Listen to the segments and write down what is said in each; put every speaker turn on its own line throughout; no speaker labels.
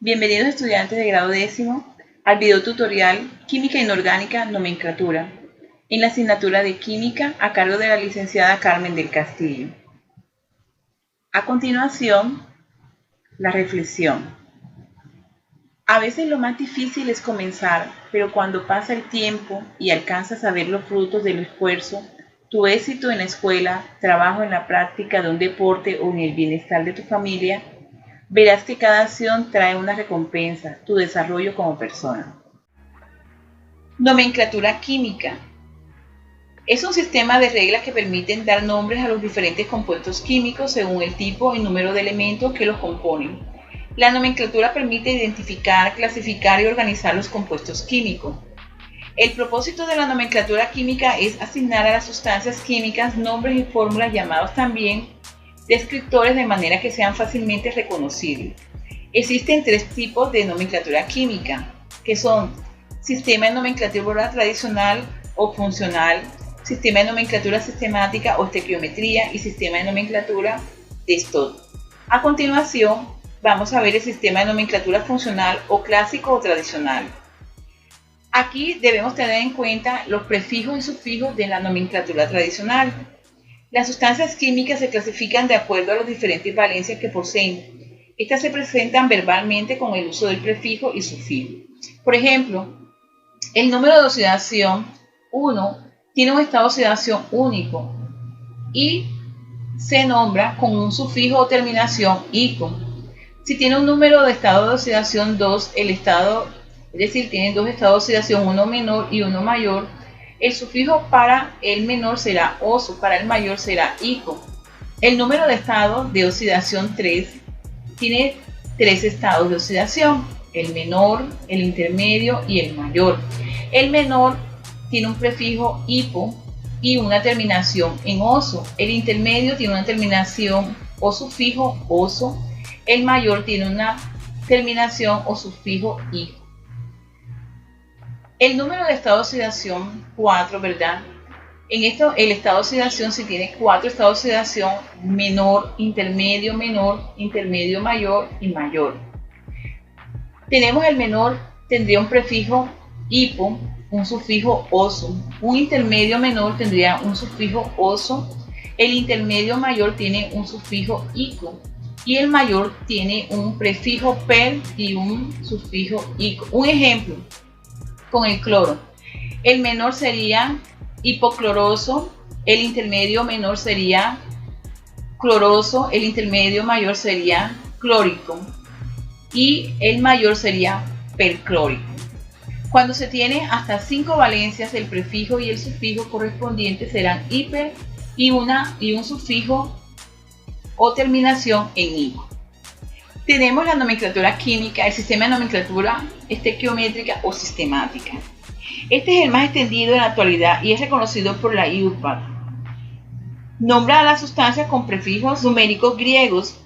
Bienvenidos estudiantes de grado décimo al video tutorial Química Inorgánica Nomenclatura en la asignatura de Química a cargo de la licenciada Carmen del Castillo. A continuación, la reflexión. A veces lo más difícil es comenzar, pero cuando pasa el tiempo y alcanzas a ver los frutos del esfuerzo, tu éxito en la escuela, trabajo en la práctica de un deporte o en el bienestar de tu familia, verás que cada acción trae una recompensa, tu desarrollo como persona. Nomenclatura química. Es un sistema de reglas que permiten dar nombres a los diferentes compuestos químicos según el tipo y número de elementos que los componen. La nomenclatura permite identificar, clasificar y organizar los compuestos químicos. El propósito de la nomenclatura química es asignar a las sustancias químicas nombres y fórmulas llamados también descriptores de manera que sean fácilmente reconocibles. Existen tres tipos de nomenclatura química, que son sistema de nomenclatura tradicional o funcional, sistema de nomenclatura sistemática o estequiometría y sistema de nomenclatura de Stott. A continuación, vamos a ver el sistema de nomenclatura funcional o clásico o tradicional. Aquí debemos tener en cuenta los prefijos y sufijos de la nomenclatura tradicional. Las sustancias químicas se clasifican de acuerdo a las diferentes valencias que poseen. Estas se presentan verbalmente con el uso del prefijo y sufijo. Por ejemplo, el número de oxidación 1 tiene un estado de oxidación único y se nombra con un sufijo o terminación ico. Si tiene un número de estado de oxidación 2, tiene dos estados de oxidación, uno menor y uno mayor, el sufijo para el menor será oso, para el mayor será ico. El número de estado de oxidación 3 tiene tres estados de oxidación, el menor, el intermedio y el mayor. El menor tiene un prefijo hipo y una terminación en oso. El intermedio tiene una terminación o sufijo oso. El mayor tiene una terminación o sufijo ico. El número de estado de oxidación 4, ¿verdad? En esto, el estado de oxidación, si tiene 4 estados de oxidación, menor, intermedio mayor y mayor. Tenemos el menor, tendría un prefijo hipo, un sufijo oso. Un intermedio menor tendría un sufijo oso. El intermedio mayor tiene un sufijo ico. Y el mayor tiene un prefijo per y un sufijo ico. Un ejemplo. Con el cloro. El menor sería hipocloroso, el intermedio menor sería cloroso, el intermedio mayor sería clórico y el mayor sería perclórico. Cuando se tiene hasta 5 valencias, el prefijo y el sufijo correspondientes serán hiper y un sufijo o terminación en ico. Tenemos la nomenclatura química, el sistema de nomenclatura estequiométrica o sistemática. Este es el más extendido en la actualidad y es reconocido por la IUPAC. Nombra a las sustancias con prefijos numéricos griegos.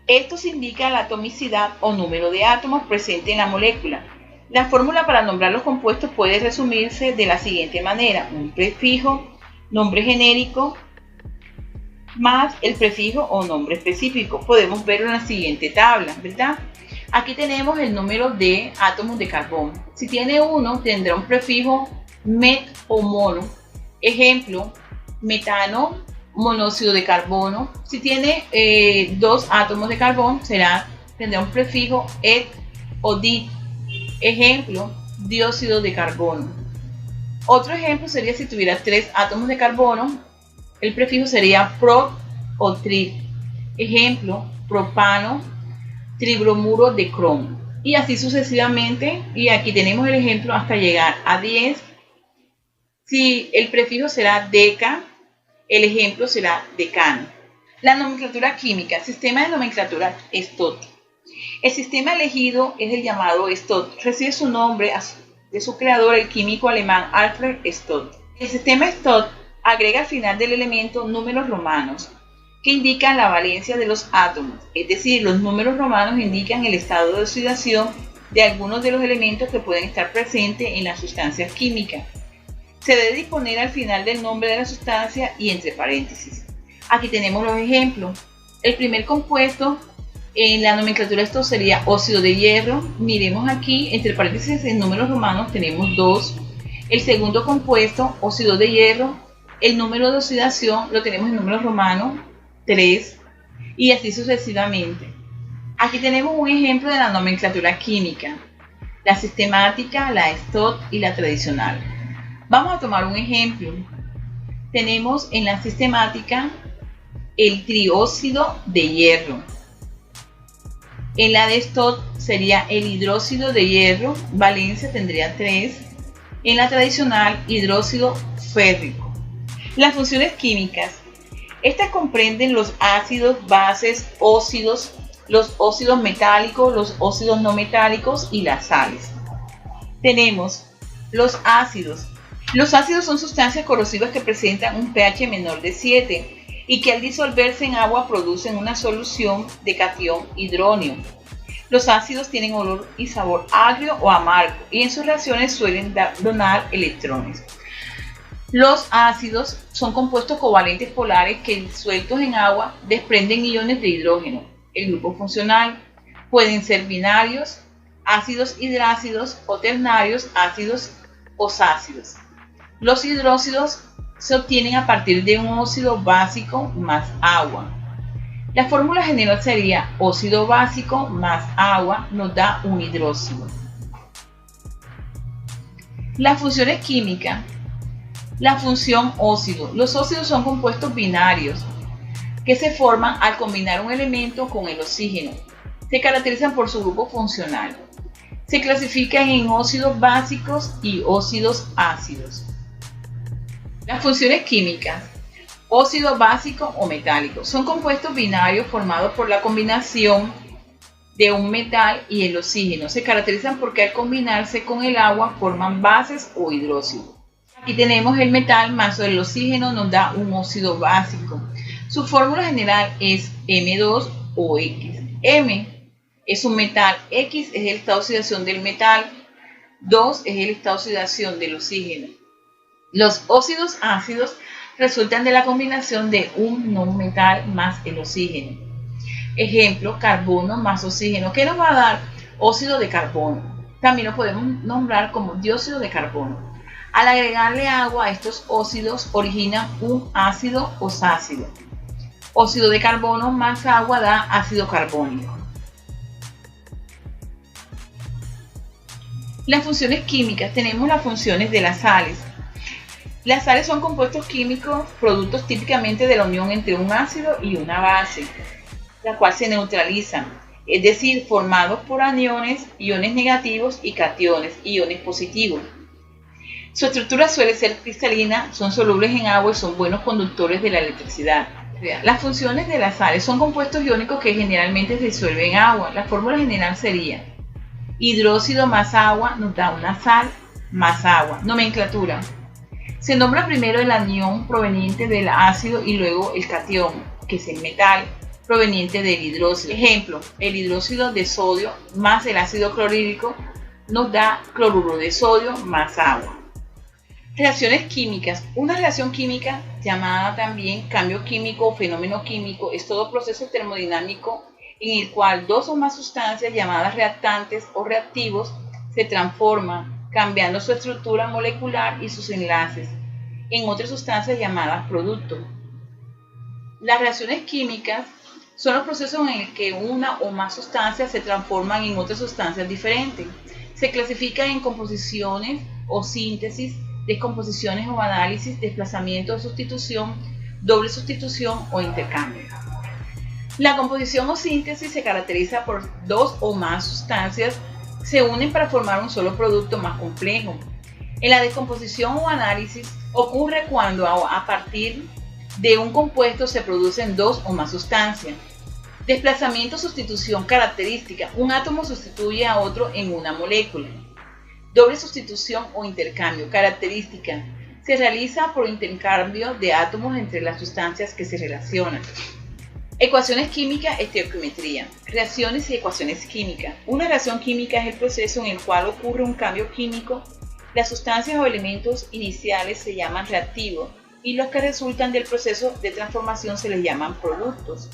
Estos indican la atomicidad o número de átomos presente en la molécula. La fórmula para nombrar los compuestos puede resumirse de la siguiente manera: un prefijo, nombre genérico, más el prefijo o nombre específico. Podemos verlo en la siguiente tabla, ¿verdad? Aquí tenemos el número de átomos de carbono. Si tiene 1, tendrá un prefijo met o mono. Ejemplo, metano, monóxido de carbono. Si tiene 2 átomos de carbono, tendrá un prefijo et o dit. Ejemplo, dióxido de carbono. Otro ejemplo sería si tuviera 3 átomos de carbono, el prefijo sería pro o tri. Ejemplo, propano, tribromuro de cromo. Y así sucesivamente. Y aquí tenemos el ejemplo hasta llegar a 10. Si el prefijo será deca, el ejemplo será decano. La nomenclatura química, sistema de nomenclatura Stott. El sistema elegido es el llamado Stott. Recibe su nombre de su creador, el químico alemán Alfred Stott. El sistema Stott agrega al final del elemento números romanos que indican la valencia de los átomos, es decir, los números romanos indican el estado de oxidación de algunos de los elementos que pueden estar presentes en las sustancias químicas. Se debe disponer al final del nombre de la sustancia y entre paréntesis. Aquí tenemos los ejemplos. El primer compuesto En la nomenclatura esto sería óxido de hierro. Miremos aquí, entre paréntesis en números romanos tenemos 2. El segundo compuesto, óxido de hierro, el número de oxidación lo tenemos en números romanos, 3, y así sucesivamente. Aquí tenemos un ejemplo de la nomenclatura química, la sistemática, la STOT y la tradicional. Vamos a tomar un ejemplo. Tenemos en la sistemática el trióxido de hierro. En la de STOT sería el hidróxido de hierro, valencia tendría 3. En la tradicional, hidróxido férrico. Las funciones químicas. Estas comprenden los ácidos, bases, óxidos, los óxidos metálicos, los óxidos no metálicos y las sales. Tenemos los ácidos. Los ácidos son sustancias corrosivas que presentan un pH menor de 7 y que al disolverse en agua producen una solución de catión hidróneo. Los ácidos tienen olor y sabor agrio o amargo y en sus reacciones suelen donar electrones. Los ácidos son compuestos covalentes polares que disueltos en agua desprenden iones de hidrógeno. El grupo funcional pueden ser binarios, ácidos hidrácidos o ternarios, ácidos osácidos. Los hidróxidos se obtienen a partir de un óxido básico más agua. La fórmula general sería óxido básico más agua nos da un hidróxido. Las funciones químicas. La función óxido. Los óxidos son compuestos binarios que se forman al combinar un elemento con el oxígeno. Se caracterizan por su grupo funcional. Se clasifican en óxidos básicos y óxidos ácidos. Las funciones químicas. Óxido básico o metálico. Son compuestos binarios formados por la combinación de un metal y el oxígeno. Se caracterizan porque al combinarse con el agua forman bases o hidróxido. Aquí tenemos el metal más el oxígeno nos da un óxido básico. Su fórmula general es M2 o X. M es un metal, X es el estado de oxidación del metal, 2 es el estado de oxidación del oxígeno. Los óxidos ácidos resultan de la combinación de un no metal más el oxígeno. Ejemplo, carbono más oxígeno. ¿Qué nos va a dar? Óxido de carbono. También lo podemos nombrar como dióxido de carbono. Al agregarle agua a estos óxidos originan un ácido osácido. Óxido de carbono más agua da ácido carbónico. Las funciones químicas. Tenemos las funciones de las sales. Las sales son compuestos químicos, productos típicamente de la unión entre un ácido y una base, la cual se neutralizan, es decir, formados por aniones, iones negativos y cationes, iones positivos. Su estructura suele ser cristalina, son solubles en agua y son buenos conductores de la electricidad. Las funciones de las sales son compuestos iónicos que generalmente se disuelven en agua. La fórmula general sería hidróxido más agua nos da una sal más agua. Nomenclatura. Se nombra primero el anión proveniente del ácido y luego el catión, que es el metal, proveniente del hidróxido. Ejemplo, el hidróxido de sodio más el ácido clorhídrico nos da cloruro de sodio más agua. Reacciones químicas. Una reacción química, llamada también cambio químico o fenómeno químico, es todo proceso termodinámico en el cual dos o más sustancias llamadas reactantes o reactivos se transforman, cambiando su estructura molecular y sus enlaces en otras sustancias llamadas productos. Las reacciones químicas son los procesos en los que una o más sustancias se transforman en otras sustancias diferentes. Se clasifican en composiciones o síntesis, descomposiciones o análisis, desplazamiento o sustitución, doble sustitución o intercambio. La composición o síntesis se caracteriza por dos o más sustancias se unen para formar un solo producto más complejo. En la descomposición o análisis ocurre cuando a partir de un compuesto se producen dos o más sustancias. Desplazamiento o sustitución característica. Un átomo sustituye a otro en una molécula. Doble sustitución o intercambio característica. Se realiza por intercambio de átomos entre las sustancias que se relacionan. Ecuaciones químicas, estequiometría. Reacciones y ecuaciones químicas. Una reacción química es el proceso en el cual ocurre un cambio químico. Las sustancias o elementos iniciales se llaman reactivos y los que resultan del proceso de transformación se les llaman productos.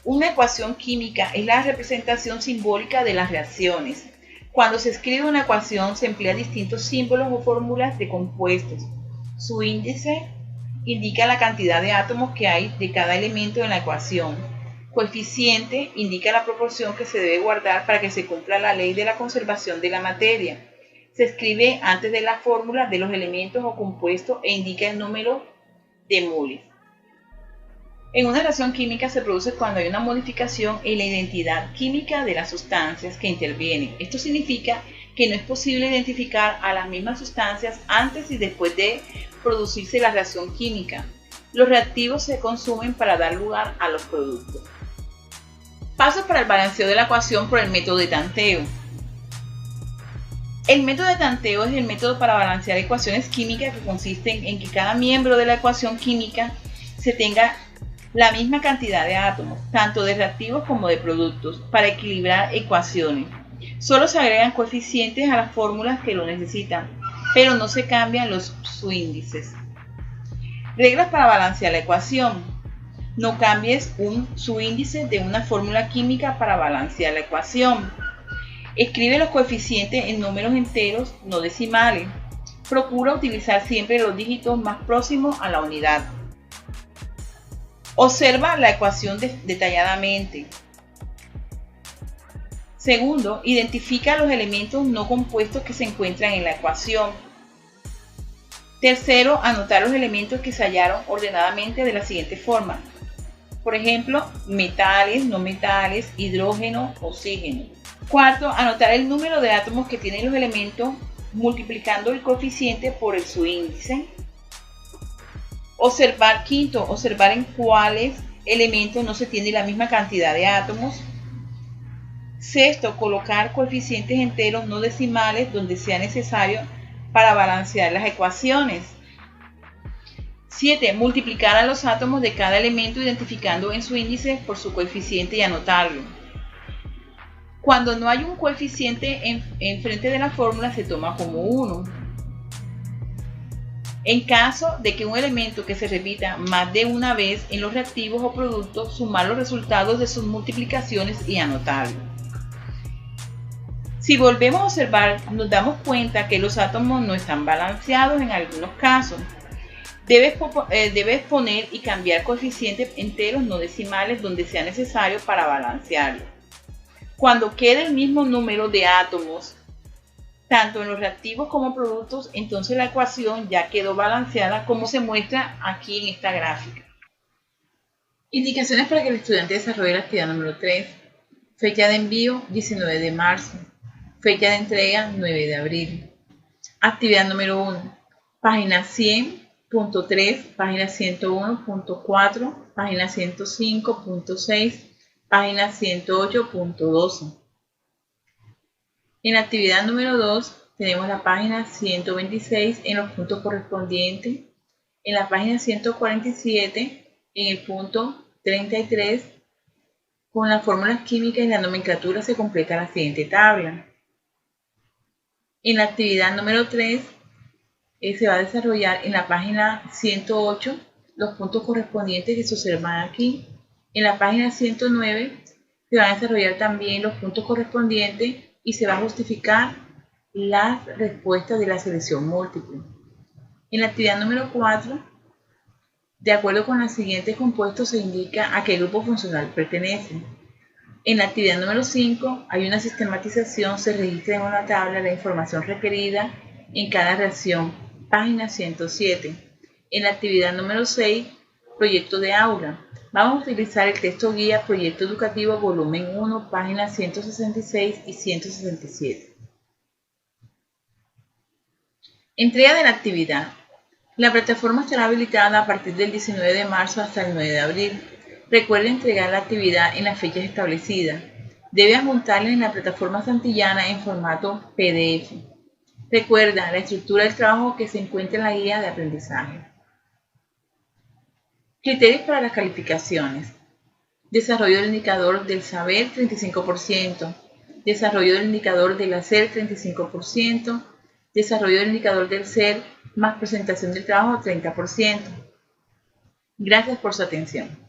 Una ecuación química es la representación simbólica de las reacciones. Cuando se escribe una ecuación se emplean distintos símbolos o fórmulas de compuestos. Su índice indica la cantidad de átomos que hay de cada elemento en la ecuación. Coeficiente indica la proporción que se debe guardar para que se cumpla la ley de la conservación de la materia. Se escribe antes de la fórmula de los elementos o compuestos e indica el número de moles. En una reacción química se produce cuando hay una modificación en la identidad química de las sustancias que intervienen. Esto significa que no es posible identificar a las mismas sustancias antes y después de producirse la reacción química. Los reactivos se consumen para dar lugar a los productos. Pasos para el balanceo de la ecuación por el método de tanteo. El método de tanteo es el método para balancear ecuaciones químicas que consisten en que cada miembro de la ecuación química se tenga la misma cantidad de átomos, tanto de reactivos como de productos, para equilibrar ecuaciones. Solo se agregan coeficientes a las fórmulas que lo necesitan, pero no se cambian los subíndices. Reglas para balancear la ecuación. No cambies un subíndice de una fórmula química para balancear la ecuación. Escribe los coeficientes en números enteros, no decimales. Procura utilizar siempre los dígitos más próximos a la unidad. Observa la ecuación detalladamente. Segundo, identifica los elementos no compuestos que se encuentran en la ecuación. Tercero, anotar los elementos que se hallaron ordenadamente de la siguiente forma. Por ejemplo, metales, no metales, hidrógeno, oxígeno. Cuarto, anotar el número de átomos que tienen los elementos multiplicando el coeficiente por el subíndice. Quinto, observar en cuáles elementos no se tiene la misma cantidad de átomos. Sexto, colocar coeficientes enteros no decimales donde sea necesario para balancear las ecuaciones. 7. Multiplicar a los átomos de cada elemento identificando en su índice por su coeficiente y anotarlo. Cuando no hay un coeficiente en frente de la fórmula se toma como 1. En caso de que un elemento que se repita más de una vez en los reactivos o productos, sumar los resultados de sus multiplicaciones y anotarlo. Si volvemos a observar, nos damos cuenta que los átomos no están balanceados en algunos casos. Debes poner y cambiar coeficientes enteros no decimales donde sea necesario para balancearlo. Cuando quede el mismo número de átomos, tanto en los reactivos como productos, entonces la ecuación ya quedó balanceada como se muestra aquí en esta gráfica. Indicaciones para que el estudiante desarrolle la actividad número 3. Fecha de envío 19 de marzo. Fecha de entrega 9 de abril. Actividad número 1. Página 100.3, página 101.4, página 105.6, página 108.12. En la actividad número 2 tenemos la página 126 en los puntos correspondientes. En la página 147 en el punto 33 con las fórmulas químicas y la nomenclatura se completa la siguiente tabla. En la actividad número 3 se va a desarrollar en la página 108 los puntos correspondientes que se observan aquí. En la página 109 se van a desarrollar también los puntos correspondientes y se va a justificar las respuestas de la selección múltiple. En la actividad número 4, de acuerdo con los siguientes compuestos se indica a qué grupo funcional pertenecen. En la actividad número 5 hay una sistematización, se registra en una tabla la información requerida en cada reacción, página 107. En la actividad número 6, proyecto de aula. Vamos a utilizar el texto guía Proyecto Educativo Volumen 1, páginas 166 y 167. Entrega de la actividad. La plataforma estará habilitada a partir del 19 de marzo hasta el 9 de abril. Recuerde entregar la actividad en las fechas establecidas. Debe adjuntarla en la plataforma Santillana en formato PDF. Recuerda la estructura del trabajo que se encuentra en la guía de aprendizaje. Criterios para las calificaciones. Desarrollo del indicador del saber 35%. Desarrollo del indicador del hacer 35%. Desarrollo del indicador del ser más presentación del trabajo 30%. Gracias por su atención.